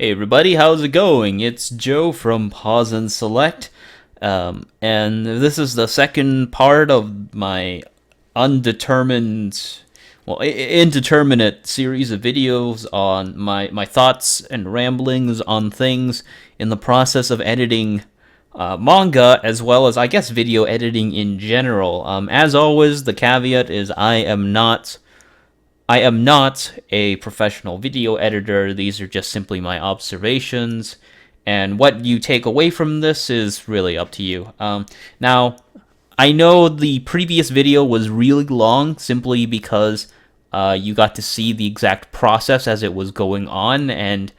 Hey everybody, how's it going? It's Joe from Pause and Select, and this is the second part of my undetermined, indeterminate series of videos on my thoughts and ramblings on things in the process of editing manga, as well as, I guess, video editing in general. As always, the caveat is I am not a professional video editor. These are just simply my observations. And what you take away from this is really up to you. Now, I know the previous video was really long simply because you got to see the exact process as it was going on, and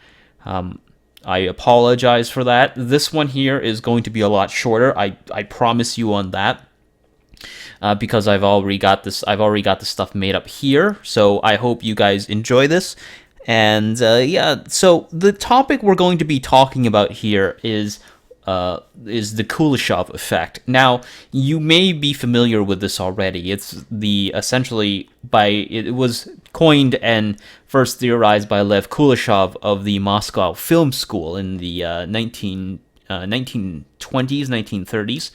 I apologize for that. This one here is going to be a lot shorter. I promise you on that. Because I've already got this. I've already got the stuff made up here. So I hope you guys enjoy this. And yeah, so the topic we're going to be talking about here is the Kuleshov effect. Now, you may be familiar with this already. It's the essentially by it was coined and first theorized by Lev Kuleshov of the Moscow Film School in the 1920s, 1930s.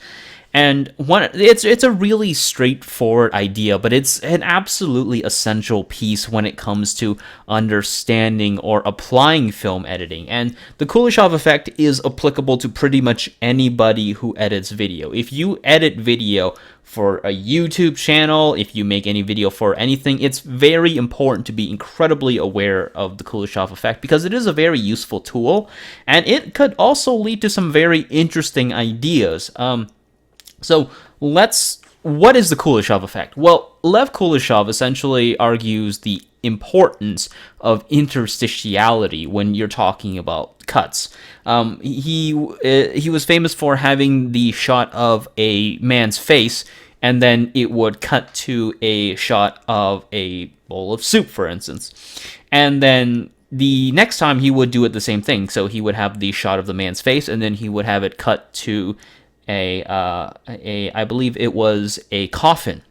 And it's a really straightforward idea, but it's an absolutely essential piece when it comes to understanding or applying film editing. And the Kuleshov effect is applicable to pretty much anybody who edits video. If you edit video for a YouTube channel, if you make any video for anything, it's very important to be incredibly aware of the Kuleshov effect because it is a very useful tool, and it could also lead to some very interesting ideas. So what is the Kuleshov effect? Well, Lev Kuleshov essentially argues the importance of interstitiality when you're talking about cuts. He was famous for having the shot of a man's face, and then it would cut to a shot of a bowl of soup, for instance. And then the next time he would do it the same thing. So he would have the shot of the man's face, and then he would have it cut to I believe it was a coffin.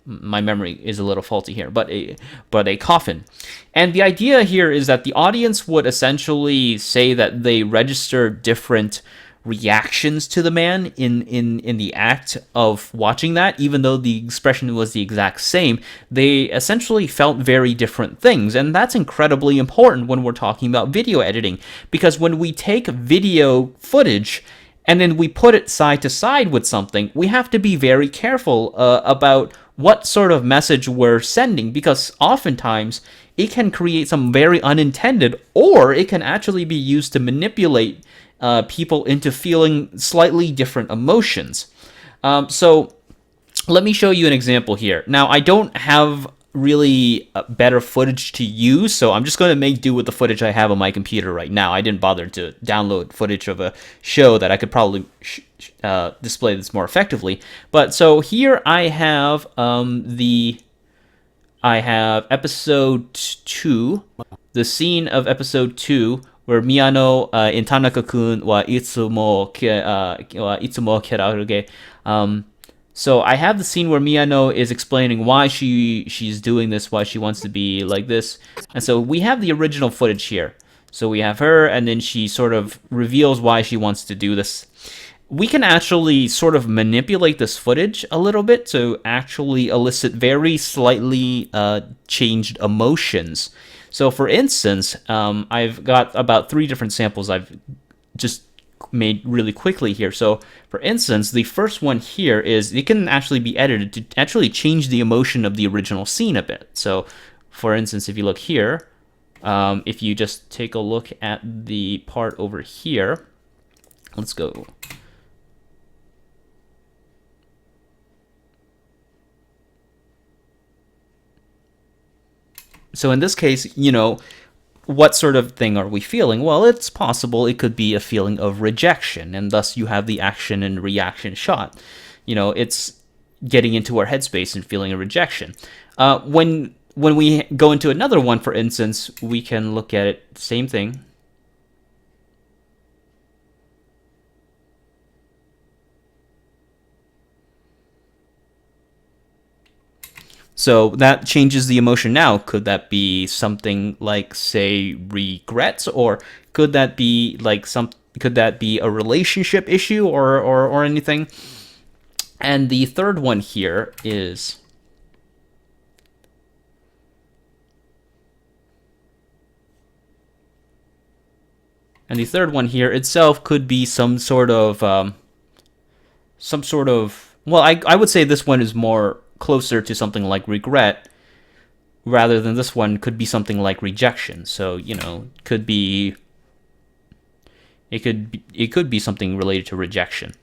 My memory is a little faulty here, but a coffin. And the idea here is that the audience would essentially say that they register different reactions to the man in the act of watching that, even though the expression was the exact same. They essentially felt very different things, and that's incredibly important when we're talking about video editing, because when we take video footage and then we put it side to side with something, we have to be very careful about what sort of message we're sending, because oftentimes it can create some very unintended, or it can actually be used to manipulate people into feeling slightly different emotions. So let me show you an example here. Now, I don't have really better footage to use, so I'm just going to make do with the footage I have on my computer right now. I didn't bother to download footage of a show that I could probably display this more effectively. But so here I have episode 2, the scene of episode 2 where Miyano in Tanaka-kun wa itsumo keraruge. So I have the scene where Miyano is explaining why she's doing this, why she wants to be like this. And so we have the original footage here. So we have her, and then she sort of reveals why she wants to do this. We can actually sort of manipulate this footage a little bit to actually elicit very slightly changed emotions. So for instance, I've got about 3 different samples I've just made really quickly here. So for instance, the first one here is it can actually be edited to actually change the emotion of the original scene a bit. So for instance, if you look here, if you just take a look at the part over here, let's go. So in this case, what sort of thing are we feeling? Well, it's possible it could be a feeling of rejection, and thus you have the action and reaction shot. It's getting into our headspace and feeling a rejection. When we go into another one, for instance, we can look at it, same thing. So that changes the emotion now. Could that be something like, say, regrets, or could that be like could that be a relationship issue, or anything? And the third one here is itself could be some sort of well, I would say this one is more closer to something like regret, rather than this one could be something like rejection. So, could be it could be something related to rejection.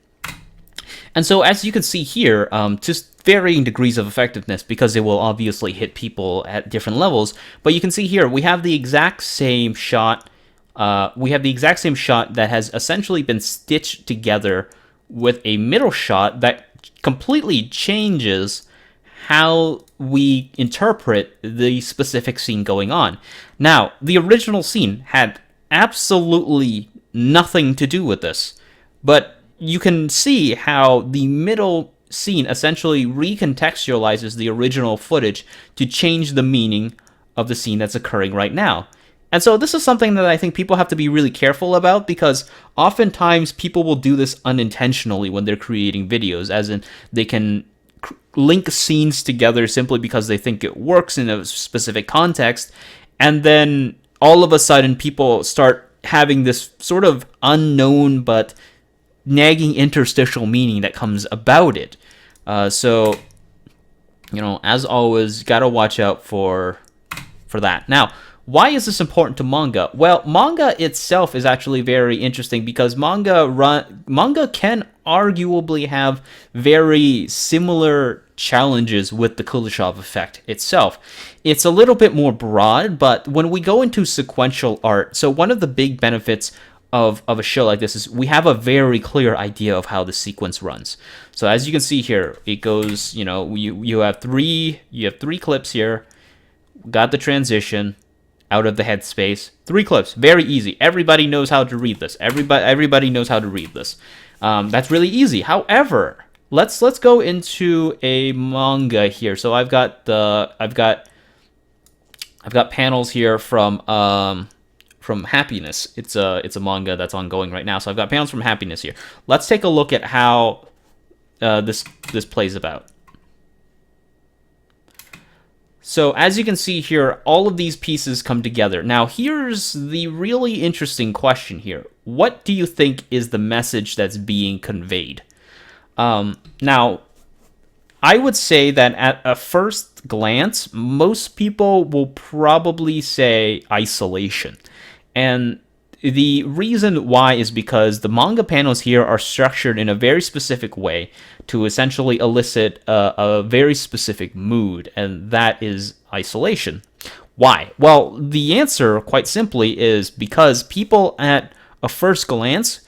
And so, as you can see here, just varying degrees of effectiveness, because it will obviously hit people at different levels. But you can see here we have the exact same shot. That has essentially been stitched together with a middle shot that completely changes how we interpret the specific scene going on. Now, the original scene had absolutely nothing to do with this, but you can see how the middle scene essentially recontextualizes the original footage to change the meaning of the scene that's occurring right now. And so this is something that I think people have to be really careful about, because oftentimes people will do this unintentionally when they're creating videos, as in they can link scenes together simply because they think it works in a specific context, and then all of a sudden people start having this sort of unknown but nagging interstitial meaning that comes about it. So, as always, gotta watch out for that. Now, why is this important to manga? Well, manga itself is actually very interesting, because manga can arguably have very similar challenges with the Kuleshov effect itself. It's a little bit more broad, but when we go into sequential art, so one of the big benefits of a show like this is we have a very clear idea of how the sequence runs. So as you can see here, it goes, you have three clips here, got the transition out of the headspace, 3 clips, very easy. Everybody knows how to read this. Everybody knows how to read this. That's really easy. However, let's go into a manga here. So I've got panels here from Happiness. It's a manga that's ongoing right now. So I've got panels from Happiness here. Let's take a look at how this plays about. So as you can see here, all of these pieces come together. Now here's the really interesting question here. What do you think is the message that's being conveyed? Now, I would say that at a first glance, most people will probably say isolation. And the reason why is because the manga panels here are structured in a very specific way to essentially elicit a very specific mood, and that is isolation. Why? Well, the answer, quite simply, is because people at a first glance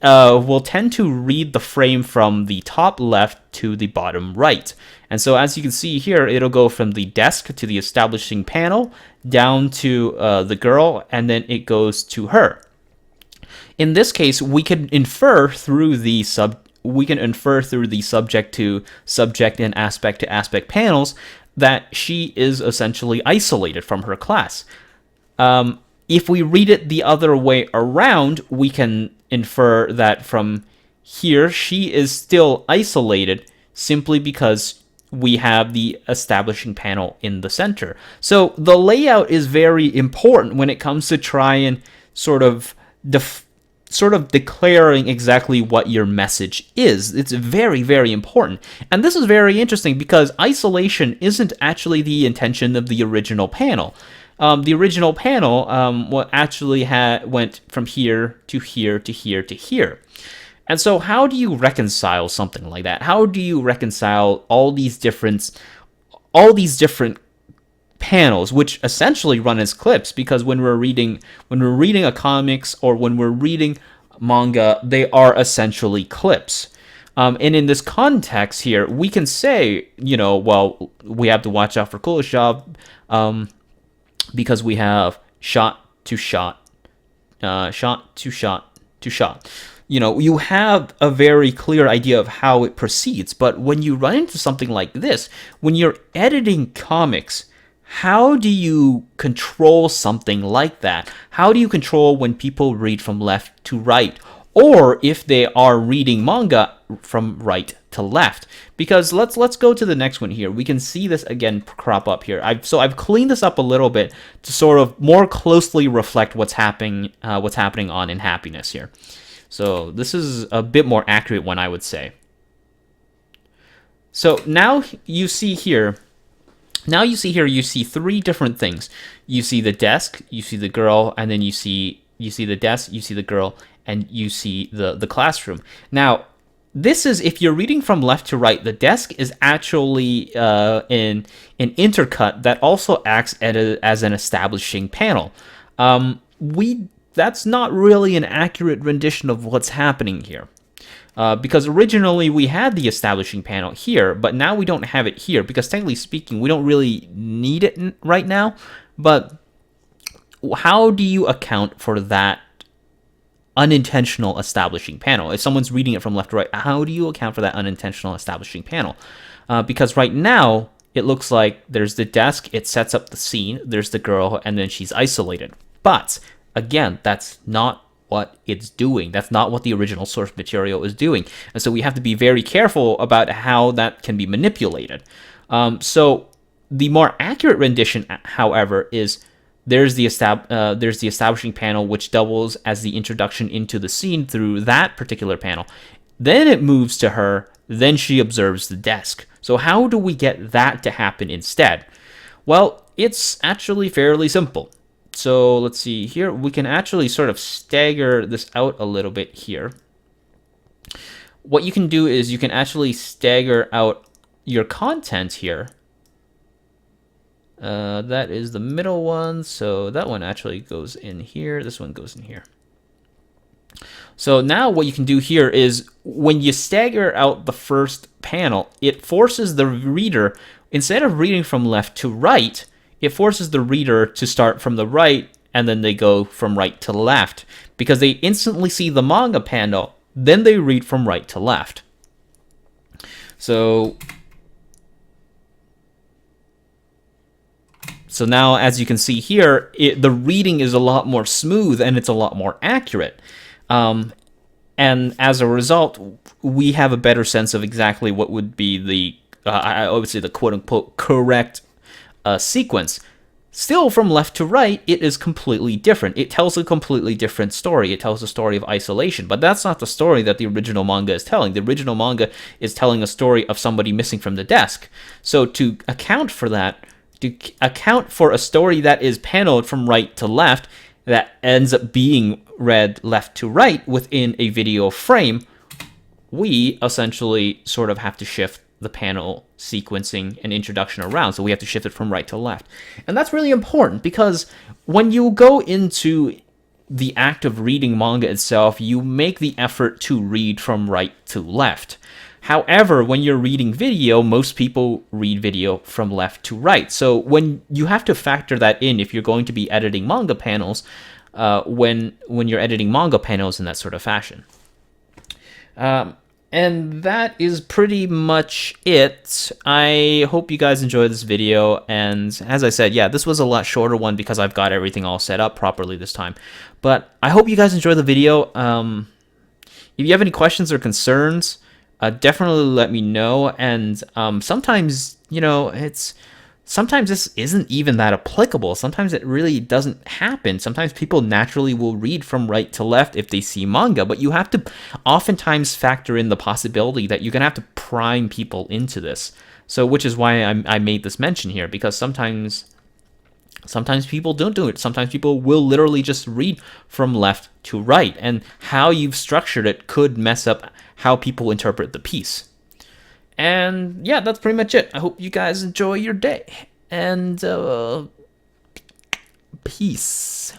will tend to read the frame from the top left to the bottom right. And so as you can see here, it'll go from the desk to the establishing panel, down to the girl, and then it goes to her. In this case, we can infer through the subject to subject and aspect to aspect panels that she is essentially isolated from her class. If we read it the other way around, we can infer that from here she is still isolated simply because we have the establishing panel in the center. So the layout is very important when it comes to try and sort of declaring exactly what your message is. It's very, very important. And this is very interesting because isolation isn't actually the intention of the original panel. The original panel actually went from here to here to here to here. And so how do you reconcile something like that? How do you reconcile all these different panels, which essentially run as clips? Because when we're reading a comics or when we're reading manga, they are essentially clips. And in this context here, we can say, well, we have to watch out for Kuleshov, because we have shot to shot, shot to shot to shot. you have a very clear idea of how it proceeds. But when you run into something like this, when you're editing comics, how do you control something like that? How do you control when people read from left to right? Or if they are reading manga from right to left? Because let's go to the next one here. We can see this again crop up here. I've cleaned this up a little bit to sort of more closely reflect what's happening on In Happiness here. So this is a bit more accurate one, I would say. So now you see here, you see three different things. You see the desk, you see the girl, and then you see the desk, you see the girl, and you see the classroom. Now, this is, if you're reading from left to right, the desk is actually an intercut that also acts as an establishing panel. That's not really an accurate rendition of what's happening here. Because originally we had the establishing panel here, but now we don't have it here, because technically speaking, we don't really need it right now. But how do you account for that unintentional establishing panel? If someone's reading it from left to right, how do you account for that unintentional establishing panel? Because right now, it looks like there's the desk, it sets up the scene, there's the girl, and then she's isolated. But again, that's not what it's doing. That's not what the original source material is doing. And so we have to be very careful about how that can be manipulated. So the more accurate rendition, however, is there's the establishing panel, which doubles as the introduction into the scene through that particular panel. Then it moves to her, then she observes the desk. So how do we get that to happen instead? Well, it's actually fairly simple. So let's see here. We can actually sort of stagger this out a little bit here. What you can do is you can actually stagger out your content here. That is the middle one. So that one actually goes in here. This one goes in here. So now what you can do here is when you stagger out the first panel, it forces the reader, instead of reading from left to right, it forces the reader to start from the right, and then they go from right to left, because they instantly see the manga panel, then they read from right to left. So now, as you can see here, the reading is a lot more smooth, and it's a lot more accurate. And as a result, we have a better sense of exactly what would be the, I would say, the quote-unquote correct sequence. Still, from left to right, it is completely different. It tells a completely different story. It tells a story of isolation, but that's not the story that the original manga is telling. The original manga is telling a story of somebody missing from the desk. So to account for that, to account for a story that is paneled from right to left, that ends up being read left to right within a video frame, we essentially sort of have to shift the panel sequencing and introduction around. So we have to shift it from right to left. And that's really important, because when you go into the act of reading manga itself, you make the effort to read from right to left. However, when you're reading video, most people read video from left to right. So when you have to factor that in, if you're going to be editing manga panels, when you're editing manga panels in that sort of fashion. And that is pretty much it. I hope you guys enjoyed this video, and as I said, yeah, this was a lot shorter one because I've got everything all set up properly this time. But I hope you guys enjoyed the video. If you have any questions or concerns, definitely let me know. And sometimes, sometimes this isn't even that applicable. Sometimes it really doesn't happen. Sometimes people naturally will read from right to left if they see manga, but you have to oftentimes factor in the possibility that you're going to have to prime people into this. So, which is why I made this mention here, because sometimes people don't do it. Sometimes people will literally just read from left to right, and how you've structured it could mess up how people interpret the piece. And yeah, that's pretty much it. I hope you guys enjoy your day. And peace.